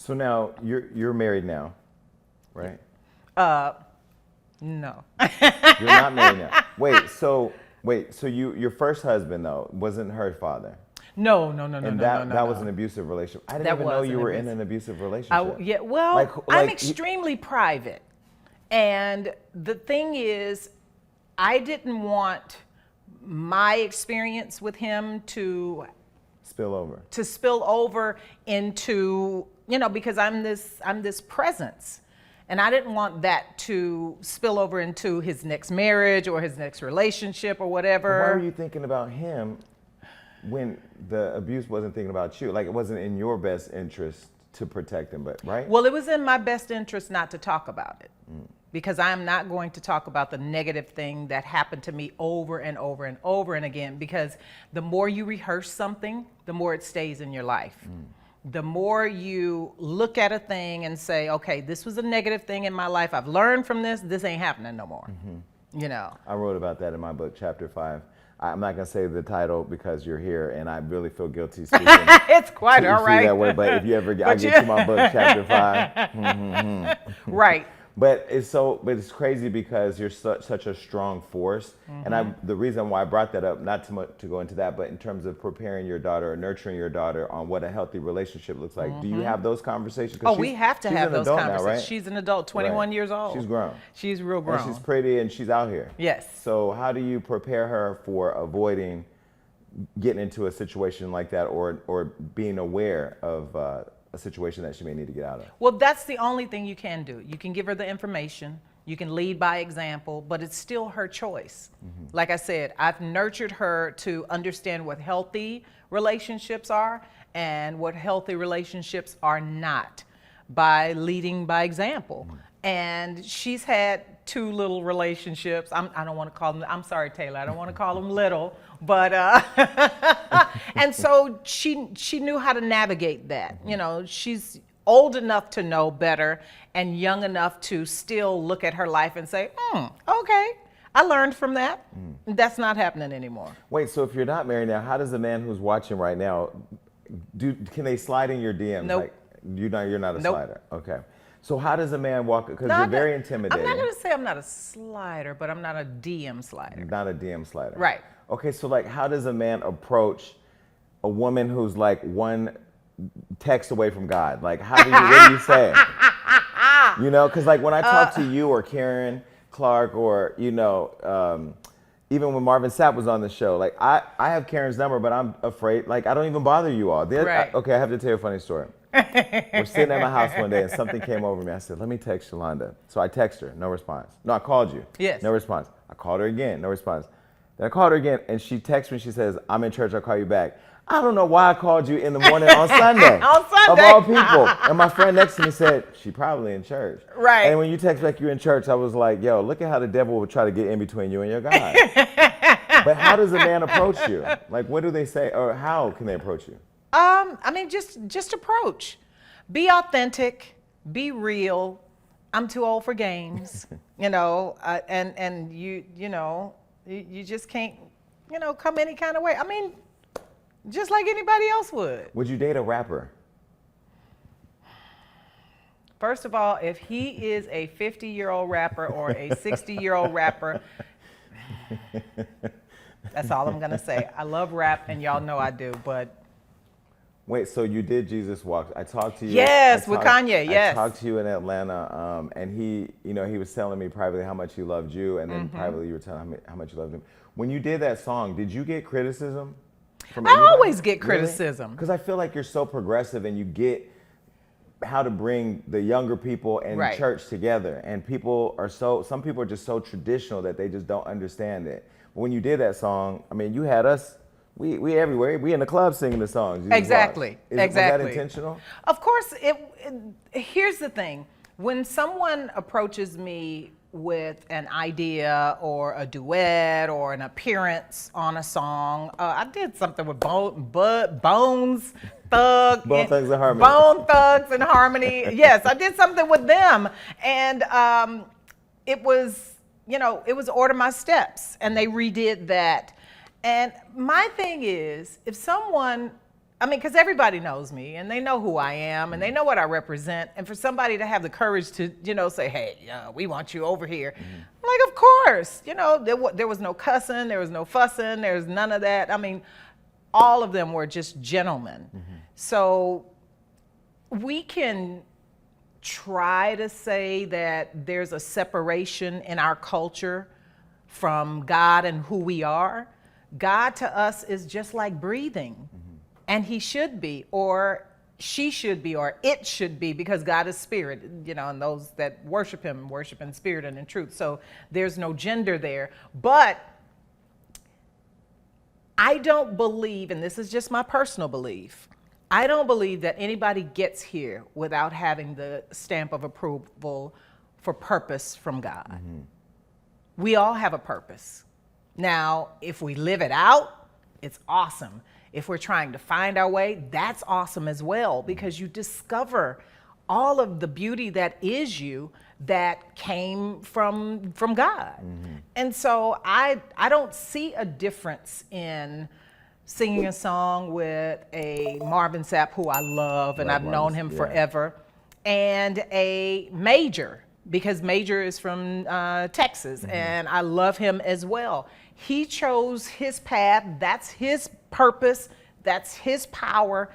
So now you're married now, right? No. You're not married now. So your first husband though wasn't her father, No, and that was an abusive relationship. I didn't That even know was you an were in abusive- an abusive relationship. Yeah, well, Like I'm like extremely private. And the thing is, I didn't want my experience with him spill over. to spill over into, because I'm this presence. And I didn't want that to spill over into his next marriage or his next relationship or whatever. Why were you thinking about him when the abuse wasn't thinking about you? Like it wasn't in your best interest to protect him, but right? Well, it was in my best interest not to talk about it because I am not going to talk about the negative thing that happened to me over and over and over and again, because the more you rehearse something, the more it stays in your life. The more you look at a thing and say, okay, this was a negative thing in my life. I've learned from this. This ain't happening no more. I wrote about that in my book, Chapter 5. I'm not going to say the title because you're here, and I really feel guilty speaking. It's quite to all right. that way, but if you ever get, I get to my book, Chapter 5. Right. But it's crazy because you're such a strong force, and the reason why I brought that up, not too much to go into that, but in terms of preparing your daughter or nurturing your daughter on what a healthy relationship looks like. Do you have those conversations? 'Cause We have to she's have an those adult now, conversations. right? She's an adult, 21 Right. years old. She's grown. She's real grown. And she's pretty and she's out here. Yes. So how do you prepare her for avoiding getting into a situation like that, or being aware of a situation that she may need to get out of? Well, that's the only thing you can do. You can give her the information, you can lead by example, but it's still her choice. Like I said, I've nurtured her to understand what healthy relationships are and what healthy relationships are not by leading by example. And she's had two little relationships. I don't want to call them, I'm sorry, Taylor, I don't want to call them little, but, and so she knew how to navigate that. She's old enough to know better and young enough to still look at her life and say, okay, I learned from that. That's not happening anymore. Wait, so if you're not married now, how does a man who's watching right now, can they slide in your DMs? Nope. Like, you're not a Nope. slider. Okay. So how does a man walk, because No, you're very intimidating. I'm not going to say I'm not a slider, but I'm not a DM slider. Not a DM slider. Right. Okay, so like how does a man approach a woman who's like one text away from God? Like what do you say? Because like when I talk to you or Karen Clark or, even when Marvin Sapp was on the show, like I have Karen's number, but I'm afraid, like I don't even bother you all. Right. Okay, I have to tell you a funny story. We're sitting at my house one day and something came over me. I said, let me text Shalonda. So I text her, no response. No, I called you. Yes. No response. I called her again, no response. Then I called her again and she texts me, she says, I'm in church, I'll call you back. I don't know why I called you in the morning on Sunday. On Sunday. Of all people. And my friend next to me said, she probably in church. Right. And when you text back you're in church, I was like, yo, look at how the devil would try to get in between you and your God. But how does a man approach you? Like, what do they say, or how can they approach you? Just approach. Be authentic. Be real. I'm too old for games, and you just can't, come any kind of way. I mean, just like anybody else would. Would you date a rapper? First of all, if he is a 50-year-old rapper or a 60-year-old rapper, that's all I'm gonna say. I love rap, and y'all know I do, but. Wait, so you did Jesus Walks. I talked to you. Yes, with Kanye, yes. I talked to you in Atlanta, and he was telling me privately how much he loved you, and then privately you were telling me how much you loved him. When you did that song, did you get criticism from anybody? I always get criticism. Because I feel like you're so progressive, and you get how to bring the younger people and Right. church together. And some people are just so traditional that they just don't understand it. But when you did that song, I mean, you had us. We everywhere. We in the club singing the songs. Exactly. Was Exactly. that intentional? Of course, here's the thing. When someone approaches me with an idea or a duet or an appearance on a song, I did something with Bones Thug. Bone Thugs and Harmony. Bone Thugs and Harmony. Yes, I did something with them. And it was Order My Steps. And they redid that. And my thing is, if someone I mean, because everybody knows me and they know who I am and they know what I represent. And for somebody to have the courage to, say, hey, we want you over here. I'm like, of course. There was no cussing, there was no fussing, there was none of that. I mean, all of them were just gentlemen. So we can try to say that there's a separation in our culture from God and who we are. God to us is just like breathing. And he should be, or she should be, or it should be, because God is spirit, and those that worship him worship in spirit and in truth. So there's no gender there. But I don't believe, and this is just my personal belief, I don't believe that anybody gets here without having the stamp of approval for purpose from God. We all have a purpose. Now, if we live it out, it's awesome. If we're trying to find our way, that's awesome as well, because you discover all of the beauty that is you that came from God. And so I don't see a difference in singing a song with a Marvin Sapp, who I love, and I've known him forever, and a Major, because Major is from Texas, and I love him as well. He chose his path. That's his purpose. That's his power.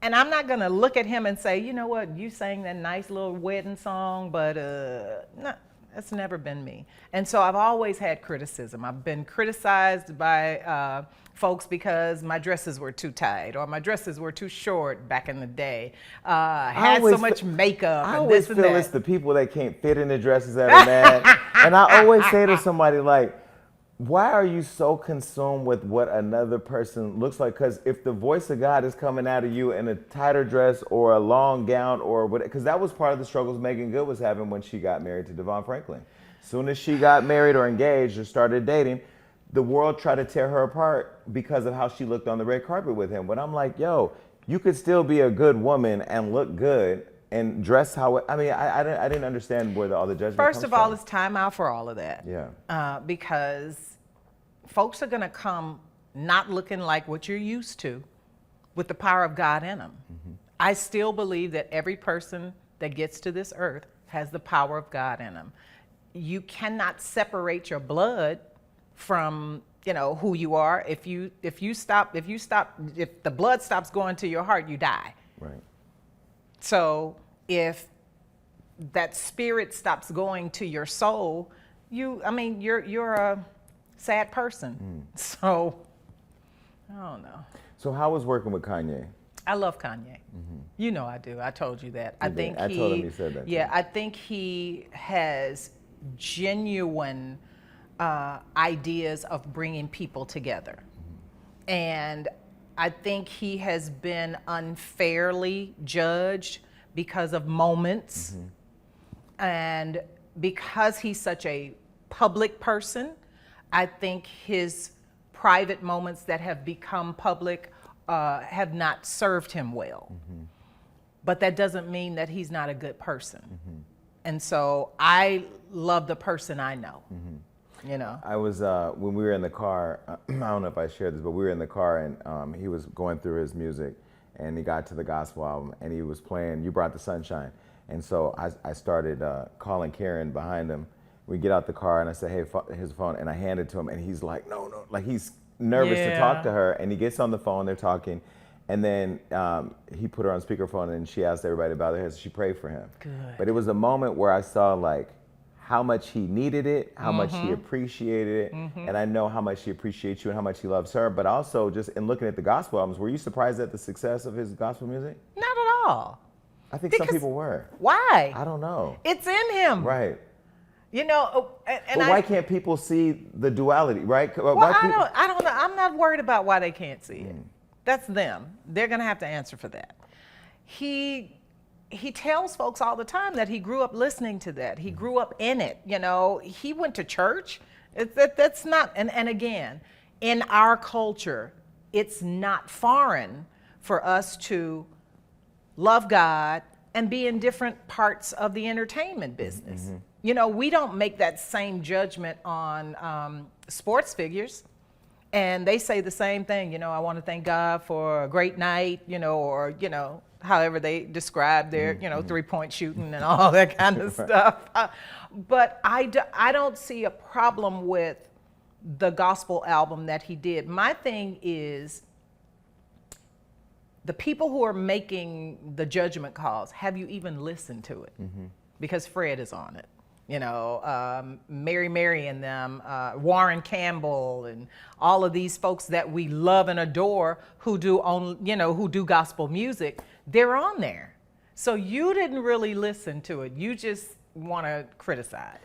And I'm not going to look at him and say, you know what, you sang that nice little wedding song, but no, that's never been me. And so I've always had criticism. I've been criticized by folks because my dresses were too tight, or my dresses were too short back in the day. Had so much makeup. I always feel it's the people that can't fit in the dresses that are mad. And I always say to somebody, like, why are you so consumed with what another person looks like? Because if the voice of God is coming out of you in a tighter dress or a long gown or what, because that was part of the struggles Megan Good was having when she got married to Devon Franklin. Soon as she got married or engaged or started dating, the world tried to tear her apart because of how she looked on the red carpet with him. But I'm like, yo, you could still be a good woman and look good and dress how, I mean, I didn't understand where all the judgment comes from. First of all, it's time out for all of that. Yeah. Because folks are going to come not looking like what you're used to with the power of God in them. I still believe that every person that gets to this earth has the power of God in them. You cannot separate your blood from, who you are. If the blood stops going to your heart, you die. Right. So if that spirit stops going to your soul, you're a sad person. So I don't know. So how was working with Kanye? I love Kanye. You know I do. I told you that. I told him you said that. Yeah, I think he has genuine ideas of bringing people together. And I think he has been unfairly judged because of moments. And because he's such a public person, I think his private moments that have become public have not served him well. But that doesn't mean that he's not a good person. And so I love the person I know. I was, when we were in the car, I don't know if I shared this, but we were in the car and he was going through his music and he got to the gospel album and he was playing You Brought the Sunshine. And so I started calling Karen behind him. We get out the car and I said, hey, here's the phone. And I hand it to him and he's like, no. Like he's nervous to talk to her. And he gets on the phone, they're talking. And then he put her on speakerphone and she asked everybody to bow their heads. She prayed for him. Good. But it was a moment where I saw like how much he needed it, how much he appreciated it. And I know how much he appreciates you and how much he loves her. But also just in looking at the gospel albums, were you surprised at the success of his gospel music? Not at all. I think some people were. Why? I don't know. It's in him. Right. And but why can't people see the duality, right? Well, I don't know. I'm not worried about why they can't see it. That's them. They're going to have to answer for that. He tells folks all the time that he grew up listening to that. He grew up in it. He went to church. That's not, and again, in our culture, it's not foreign for us to love God and be in different parts of the entertainment business. We don't make that same judgment on sports figures. And they say the same thing, I want to thank God for a great night, or, however they describe their, 3-point shooting and all that kind of stuff. But I don't see a problem with the gospel album that he did. My thing is the people who are making the judgment calls, have you even listened to it? Because Fred is on it. Mary and them, Warren Campbell, and all of these folks that we love and adore who do gospel music, they're on there. So you didn't really listen to it. You just want to criticize.